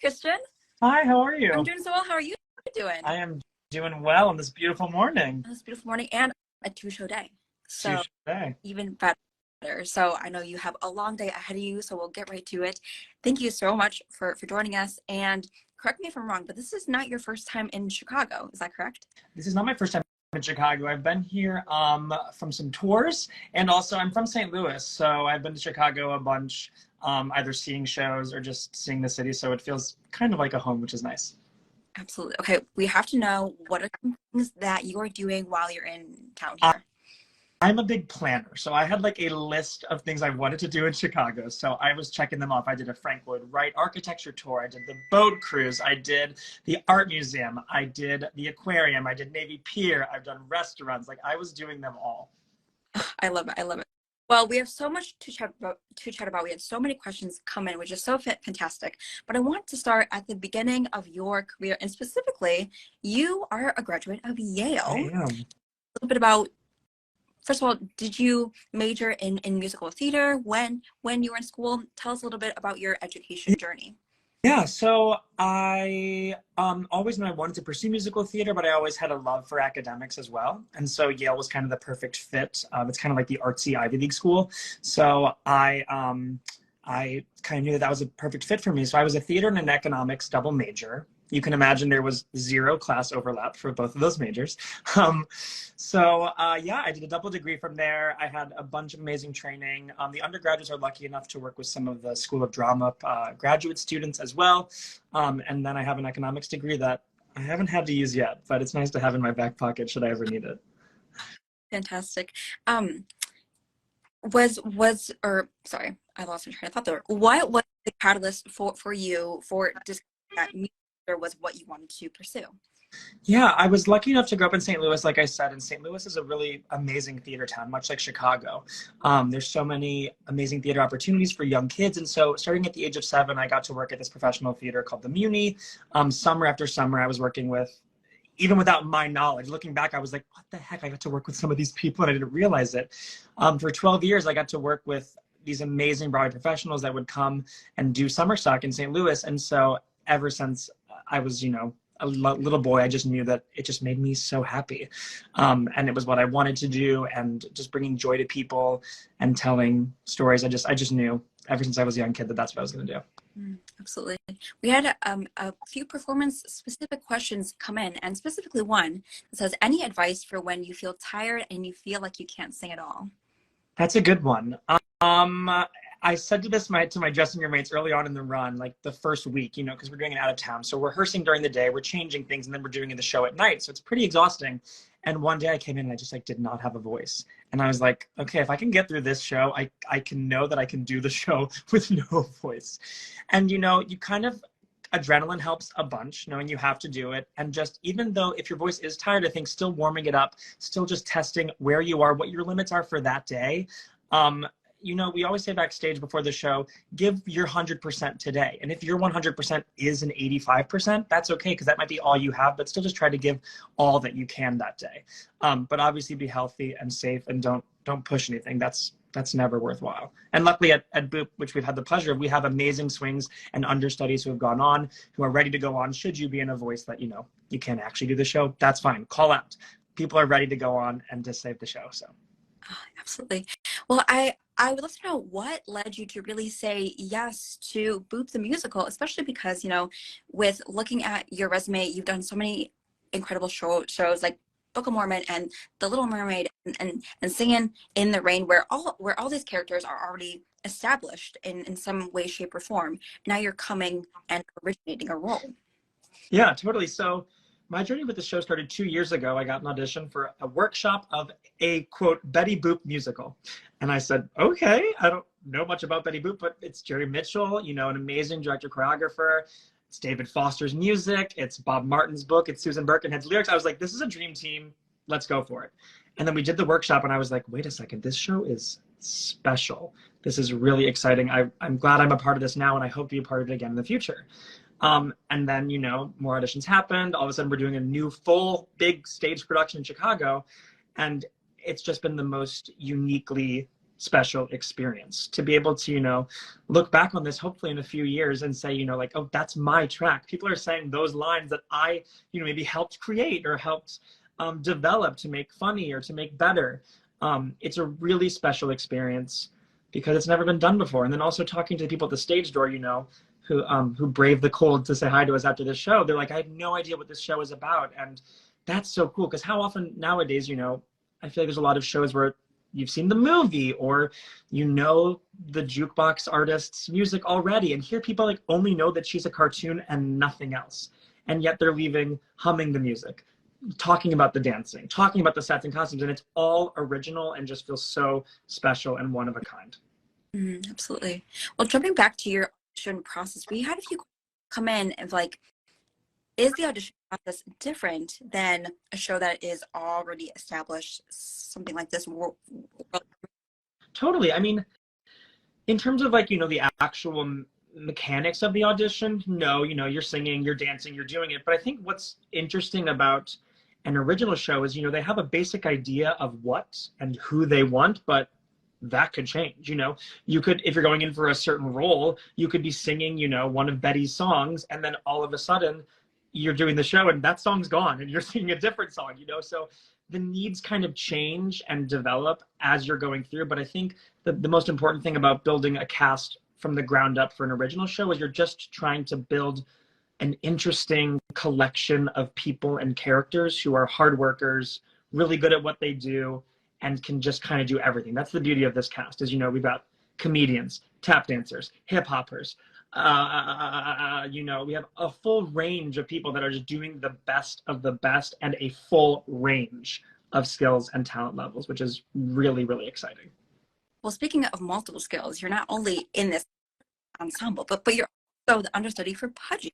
Christian. Hi, how are I'm you? doing so well. How are you doing I am doing well on this beautiful morning. on this beautiful morning and a two-show day? So Touche. even better. So I know you have a long day ahead of you, so we'll get right to it. Thank you so much for joining us. And correct me if I'm wrong, but this is not your first time in Chicago. Is that correct? This is not my first time in Chicago. I've been here from some tours, and also I'm from St. Louis, so I've been to Chicago a bunch, either seeing shows or just seeing the city. So it feels kind of like a home, which is nice. Absolutely. Okay, we have to know what are some things that you are doing while you're in town I- here. I'm a big planner, so I had like a list of things I wanted to do in Chicago. So I was checking them off. I did a Frank Lloyd Wright architecture tour. I did the boat cruise. I did the art museum. I did the aquarium. I did Navy Pier. I've done restaurants. Like I was doing them all. I love it. I love it. Well, we have so much to chat about. We had so many questions come in, which is so fantastic. But I want to start at the beginning of your career, and specifically, you are a graduate of I Yale. am. A little bit about, first of all, did you major in musical theater when you were in school? Tell us a little bit about your education journey. Yeah, so I always knew I wanted to pursue musical theater, but I always had a love for academics as well. And so Yale was kind of the perfect fit. It's kind of like the artsy Ivy League school. So I kind of knew that that was a perfect fit for me. So I was a theater and an economics double major. You can imagine there was zero class overlap for both of those majors. Um, yeah, I did a double degree from there. I had a bunch of amazing training. The undergraduates are lucky enough to work with some of the School of Drama graduate students as well. And then I have an economics degree that I haven't had to use yet, but it's nice to have in my back pocket should I ever need it. Fantastic. Um, or sorry, I lost my train of thought there. What was the catalyst for you for just that music was what you wanted to pursue? Yeah, I was lucky enough to grow up in St. Louis, like I said, and St. Louis is a really amazing theater town, much like Chicago. There's so many amazing theater opportunities for young kids. And so starting at the age of 7, I got to work at this professional theater called the Muni. Summer after summer, I was working with, even without my knowledge, looking back, I was like, what the heck? I got to work with some of these people and I didn't realize it. For 12 years, I got to work with these amazing Broadway professionals that would come and do summer stock in St. Louis. And so ever since I was, a little boy, I just knew that it just made me so happy. And it was what I wanted to do, and just bringing joy to people and telling stories. I just knew ever since I was a young kid that that's what I was going to do. Absolutely. We had a few performance specific questions come in, and specifically one that says, any advice for when you feel tired and you feel like you can't sing at all? That's a good one. I said to to my dressing room mates early on in the run, like the first week, because we're doing it out of town. So we're rehearsing during the day, we're changing things, and then we're doing the show at night. So it's pretty exhausting. And one day I came in and I just did not have a voice. And I was like, okay, if I can get through this show, I can know that I can do the show with no voice. And you kind of adrenaline helps a bunch, knowing you have to do it. And just even though if your voice is tired, I think still warming it up, still just testing where you are, what your limits are for that day. We always say backstage before the show, give your 100% today. And if your 100% is an 85%, that's okay, because that might be all you have, but still just try to give all that you can that day. But obviously be healthy and safe, and don't push anything. That's never worthwhile. And luckily at Boop, which we've had the pleasure of, we have amazing swings and understudies who have gone on, who are ready to go on. Should you be in a voice that, you can't actually do the show, that's fine. Call out. People are ready to go on and to save the show, so. Oh, absolutely. Well, I would love to know what led you to really say yes to Boop the musical, especially because, with looking at your resume, you've done so many incredible shows like Book of Mormon and The Little Mermaid and Singing in the Rain, where all these characters are already established in some way, shape, or form. Now you're coming and originating a role. Yeah, totally. So my journey with the show started 2 years ago. I got an audition for a workshop of a, quote, Betty Boop musical. And I said, okay, I don't know much about Betty Boop, but it's Jerry Mitchell, an amazing director choreographer. It's David Foster's music. It's Bob Martin's book. It's Susan Birkenhead's lyrics. I was like, this is a dream team. Let's go for it. And then we did the workshop and I was like, wait a second, this show is special. This is really exciting. I'm glad I'm a part of this now, and I hope to be a part of it again in the future. And then, more auditions happened. All of a sudden we're doing a new full big stage production in Chicago. And it's just been the most uniquely special experience to be able to, look back on this hopefully in a few years and say, like, oh, that's my track. People are saying those lines that I, maybe helped create or helped develop to make funny or to make better. It's a really special experience because it's never been done before. And then also talking to the people at the stage door, who braved the cold to say hi to us after the show. They're like, I had no idea what this show is about. And that's so cool because how often nowadays, I feel like there's a lot of shows where you've seen the movie or the jukebox artist's music already, and here people like only know that she's a cartoon and nothing else. And yet they're leaving humming the music, talking about the dancing, talking about the sets and costumes, and it's all original and just feels so special and one of a kind. Absolutely. Well, jumping back to your audition process, we had a few come in and like, is the audition process different than a show that is already established, something like this? Totally. I mean, in terms of like, the actual mechanics of the audition, no, you're singing, you're dancing, you're doing it. But I think what's interesting about an original show is, they have a basic idea of what and who they want, but that could change. You could, if you're going in for a certain role, you could be singing, one of Betty's songs, and then all of a sudden you're doing the show and that song's gone and you're singing a different song, so the needs kind of change and develop as you're going through. But I think the most important thing about building a cast from the ground up for an original show is you're just trying to build an interesting collection of people and characters who are hard workers, really good at what they do, and can just kind of do everything. That's the beauty of this cast is, we've got comedians, tap dancers, hip hoppers, we have a full range of people that are just doing the best of the best and a full range of skills and talent levels, which is really, really exciting. Well, speaking of multiple skills, you're not only in this ensemble, but you're also the understudy for Pudgy.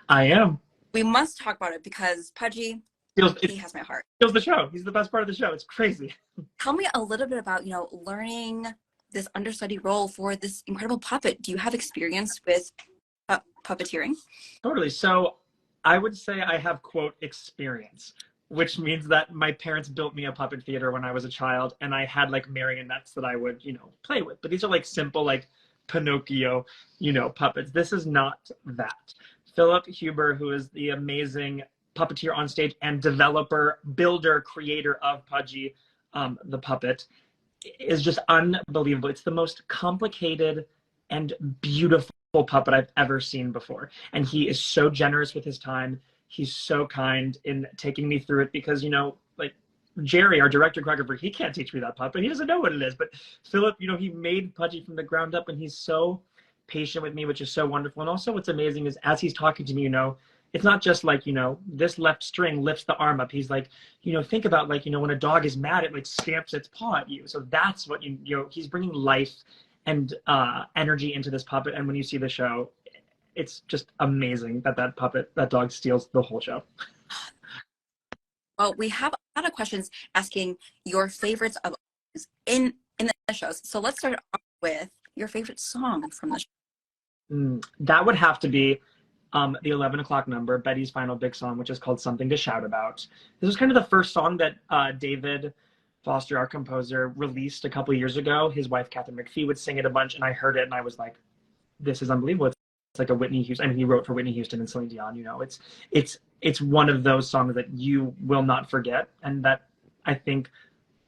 I am. We must talk about it because Pudgy, he has my heart. Steals the show. He's the best part of the show. It's crazy. Tell me a little bit about, learning this understudy role for this incredible puppet. Do you have experience with puppeteering? Totally. So I would say I have, quote, experience, which means that my parents built me a puppet theater when I was a child, and I had like marionettes that I would, play with. But these are like simple, like Pinocchio, puppets. This is not that. Philip Huber, who is the amazing puppeteer on stage and developer, builder, creator of Pudgy, the puppet, is just unbelievable. It's the most complicated and beautiful puppet I've ever seen before. And he is so generous with his time. He's so kind in taking me through it because, like Jerry, our director choreographer, he can't teach me that puppet. He doesn't know what it is. But Philip, he made Pudgy from the ground up, and he's so patient with me, which is so wonderful. And also what's amazing is as he's talking to me, it's not just like, this left string lifts the arm up. He's like, think about like, when a dog is mad, it like stamps its paw at you. So that's what, he's bringing life and energy into this puppet. And when you see the show, it's just amazing that dog steals the whole show. Well, we have a lot of questions asking your favorites of in the shows. So let's start off with your favorite song from the show. That would have to be the 11 o'clock number, Betty's final big song, which is called Something to Shout About. This was kind of the first song that David Foster, our composer, released a couple years ago. His wife, Catherine McPhee, would sing it a bunch, and I heard it, and I was like, this is unbelievable. It's like a Whitney Houston. I mean, he wrote for Whitney Houston and Celine Dion. It's one of those songs that you will not forget, and that I think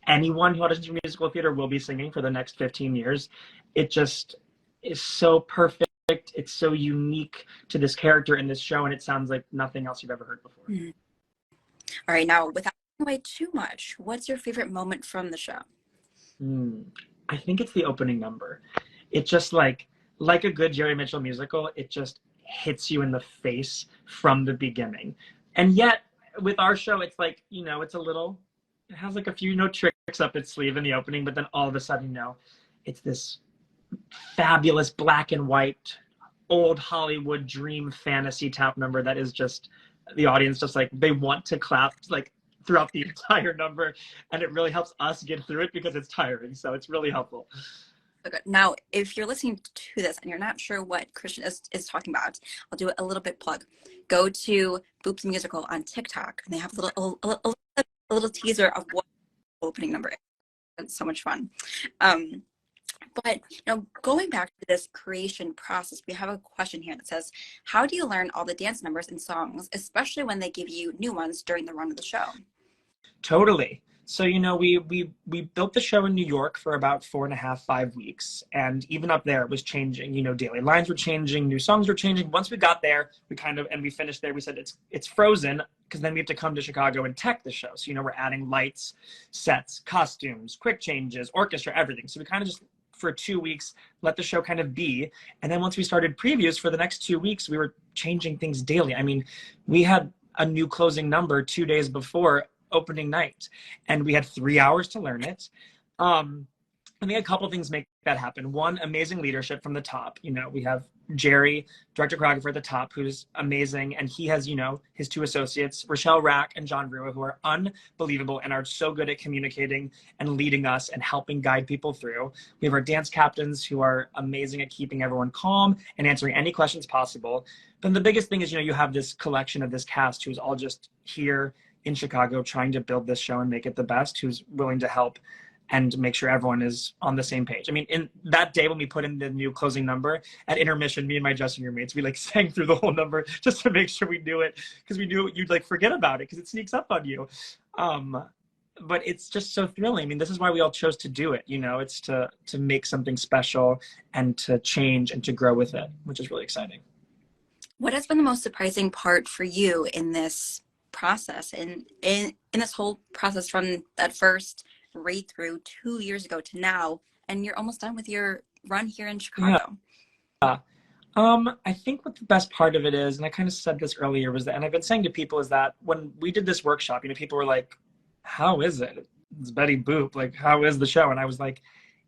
anyone who auditions for musical theater will be singing for the next 15 years. It just is so perfect. It's so unique to this character in this show, and it sounds like nothing else you've ever heard before. All right, now without giving away too much, what's your favorite moment from the show? I think it's the opening number. It just like a good Jerry Mitchell musical, it just hits you in the face from the beginning. And yet with our show, it's like, it's it has like a few tricks up its sleeve in the opening, but then all of a sudden, it's this fabulous black and white old Hollywood dream fantasy tap number that is just the audience just like they want to clap like throughout the entire number, and it really helps us get through it because it's tiring, so it's really helpful. Okay. Now if you're listening to this and you're not sure what Christian is talking about, I'll do a little bit plug. Go to Boop the Musical on TikTok, and they have a little teaser of what the opening number is. so much fun. Um, but going back to this creation process, we have a question here that says, how do you learn all the dance numbers and songs, especially when they give you new ones during the run of the show? Totally. So, we built the show in New York for about 4.5, 5 weeks. And even up there, it was changing. Daily lines were changing, new songs were changing. Once we got there, and we finished there, we said it's frozen, because then we have to come to Chicago and tech the show. So, we're adding lights, sets, costumes, quick changes, orchestra, everything. So we kind of just, for 2 weeks, let the show kind of be. And then once we started previews for the next 2 weeks, we were changing things daily. I mean, we had a new closing number 2 days before opening night, and we had 3 hours to learn it. I think a couple of things make that happen. One, amazing leadership from the top. We have Jerry, director choreographer at the top, who's amazing, and he has his two associates, Rochelle Rack and John Rua, who are unbelievable and are so good at communicating and leading us and helping guide people through. We have our dance captains, who are amazing at keeping everyone calm and answering any questions possible. But the biggest thing is you have this collection of this cast who's all just here in Chicago trying to build this show and make it the best, who's willing to help and make sure everyone is on the same page. I mean, in that day when we put in the new closing number, at intermission, me and my dressing room mates, we sang through the whole number just to make sure we knew it, because we knew you'd forget about it because it sneaks up on you. But it's just so thrilling. I mean, this is why we all chose to do it. It's to make something special and to change and to grow with it, which is really exciting. What has been the most surprising part for you in this process, and in this whole process from that first read through 2 years ago to now, and you're almost done with your run here in Chicago? Yeah. I think what the best part of it is, and I kind of said this earlier, was that, and I've been saying to people, is that when we did this workshop, people were like, how is it? It's Betty Boop. How is the show? And I was like,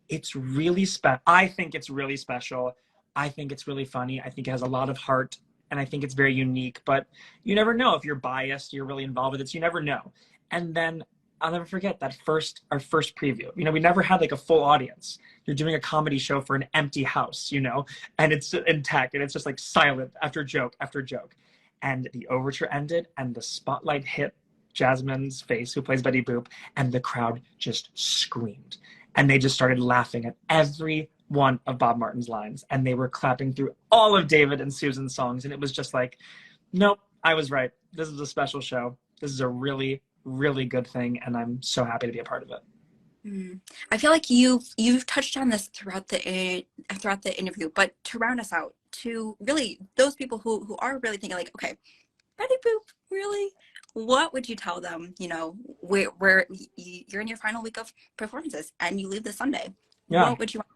it's really special. I think it's really special. I think it's really funny. I think it has a lot of heart, and I think it's very unique, but you never know if you're biased, you're really involved with it. So you never know. And then I'll never forget our first preview. We never had a full audience. You're doing a comedy show for an empty house, and it's in tech, and it's just silent after joke after joke. And the overture ended, and the spotlight hit Jasmine's face, who plays Betty Boop, and the crowd just screamed. And they just started laughing at every one of Bob Martin's lines, and they were clapping through all of David and Susan's songs. And it was just nope, I was right. This is a special show. This is a really, really good thing, and I'm so happy to be a part of it. I feel like you've touched on this throughout the interview, but to round us out, to really those people who are really thinking okay, Betty Boop, really? What would you tell them? Where you're in your final week of performances and you leave this Sunday. Yeah. What would you want?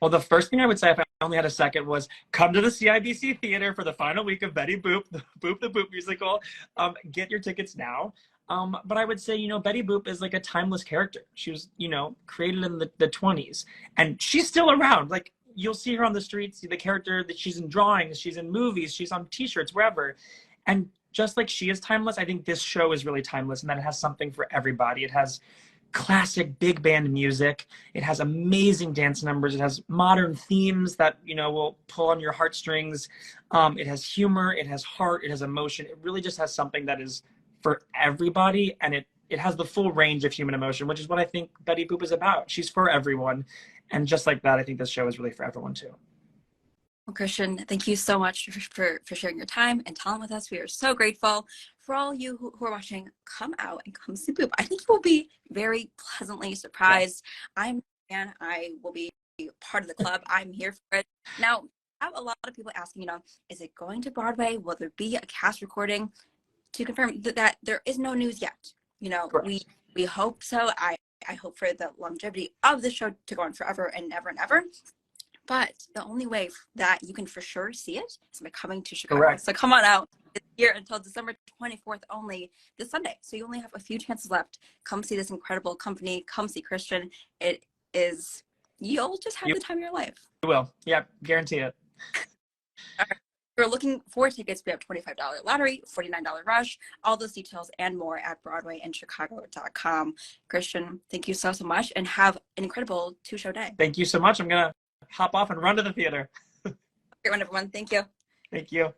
Well, the first thing I would say, if I only had a second, was come to the CIBC Theater for the final week of Betty Boop, the Boop musical. Get your tickets now. But I would say, Betty Boop is a timeless character. She was, created in the 20s, and she's still around. You'll see her on the streets, see the character that she's in drawings, she's in movies, she's on t-shirts, wherever. And just like she is timeless, I think this show is really timeless, and that it has something for everybody. It has classic big band music. It has amazing dance numbers. It has modern themes that, will pull on your heartstrings. It has humor, it has heart, it has emotion. It really just has something that is for everybody, and it has the full range of human emotion, which is what I think Betty Boop is about. She's for everyone, and just like that, I think this show is really for everyone too. Well, Christian, thank you so much for sharing your time and telling with us. We are so grateful. For all you who are watching, come out and come see Boop. I think you will be very pleasantly surprised. Yeah. I will be part of the club. I'm here for it. Now, I have a lot of people asking, is it going to Broadway? Will there be a cast recording? To confirm that there is no news yet. We hope so. I hope for the longevity of the show to go on forever and ever and ever. But the only way that you can for sure see it is by coming to Chicago. Correct. So come on out this year until December 24th only, this Sunday. So you only have a few chances left. Come see this incredible company. Come see Christian. You'll just have the time of your life. You will. Yeah, guarantee it. All right. If you're looking for tickets, we have $25 lottery, $49 rush, all those details and more at broadwayinchicago.com. Christian, thank you so much, and have an incredible 2-show day. Thank you so much. I'm going to hop off and run to the theater. Great one, everyone. Thank you. Thank you.